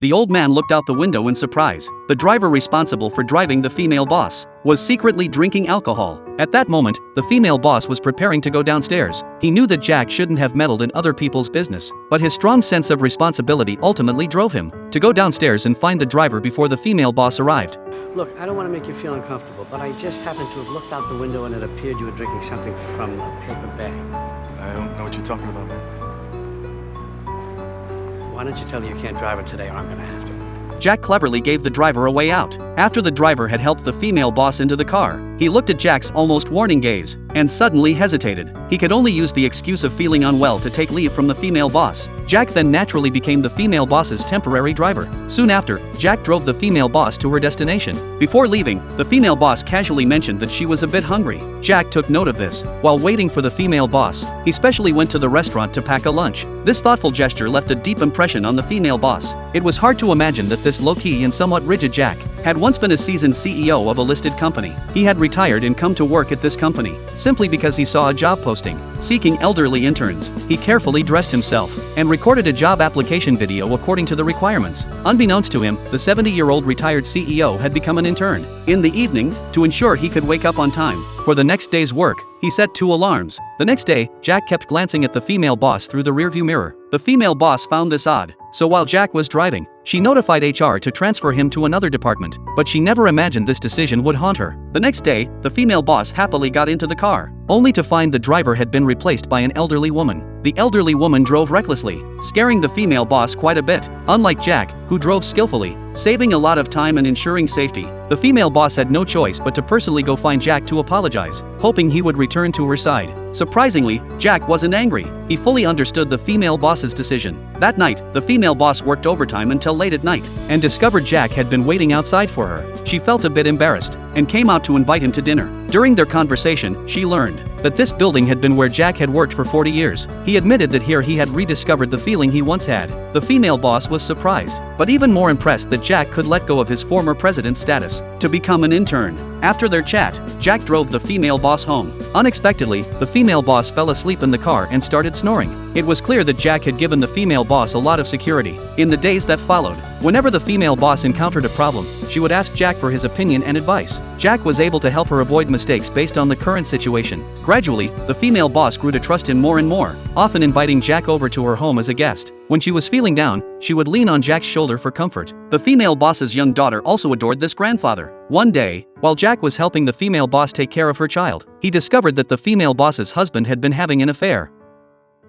The old man looked out the window in surprise. The driver responsible for driving the female boss was secretly drinking alcohol. At that moment, the female boss was preparing to go downstairs. He knew that Jack shouldn't have meddled in other people's business, but his strong sense of responsibility ultimately drove him to go downstairs and find the driver before the female boss arrived. Look, I don't want to make you feel uncomfortable, but I just happened to have looked out the window and it appeared you were drinking something from a paper bag. I don't know what you're talking about. Why don't you tell her you can't drive her today or I'm going to have to? Jack cleverly gave the driver a way out. After the driver had helped the female boss into the car, he looked at Jack's almost warning gaze and suddenly hesitated. He could only use the excuse of feeling unwell to take leave from the female boss. Jack then naturally became the female boss's temporary driver. Soon after, Jack drove the female boss to her destination. Before leaving, the female boss casually mentioned that she was a bit hungry. Jack took note of this. While waiting for the female boss, he specially went to the restaurant to pack a lunch. This thoughtful gesture left a deep impression on the female boss. It was hard to imagine that this low-key and somewhat rigid Jack had once been a seasoned CEO of a listed company. He had retired and come to work at this company simply because he saw a job posting seeking elderly interns. He carefully dressed himself and recorded a job application video according to the requirements. Unbeknownst to him, the 70-year-old retired CEO had become an intern. In the evening, to ensure he could wake up on time for the next day's work, he set 2 alarms. The next day, Jack kept glancing at the female boss through the rearview mirror. The female boss found this odd, so while Jack was driving, she notified HR to transfer him to another department, but she never imagined this decision would haunt her. The next day, the female boss happily got into the car, only to find the driver had been replaced by an elderly woman. The elderly woman drove recklessly, scaring the female boss quite a bit. Unlike Jack, who drove skillfully, saving a lot of time and ensuring safety, the female boss had no choice but to personally go find Jack to apologize, hoping he would return to her side. Surprisingly, Jack wasn't angry. He fully understood the female boss's decision. That night, the female boss worked overtime until late at night and discovered Jack had been waiting outside for her. She felt a bit embarrassed and came out to invite him to dinner. During their conversation, she learned that this building had been where Jack had worked for 40 years. He admitted that here he had rediscovered the feeling he once had. The female boss was surprised, but even more impressed that Jack could let go of his former president's status to become an intern. After their chat, Jack drove the female boss home. Unexpectedly, the female boss fell asleep in the car and started snoring. It was clear that Jack had given the female boss a lot of security. In the days that followed, whenever the female boss encountered a problem, she would ask Jack for his opinion and advice. Jack was able to help her avoid mistakes based on the current situation. Gradually, the female boss grew to trust him more and more, often inviting Jack over to her home as a guest. When she was feeling down, she would lean on Jack's shoulder for comfort. The female boss's young daughter also adored this grandfather. One day, while Jack was helping the female boss take care of her child, he discovered that the female boss's husband had been having an affair.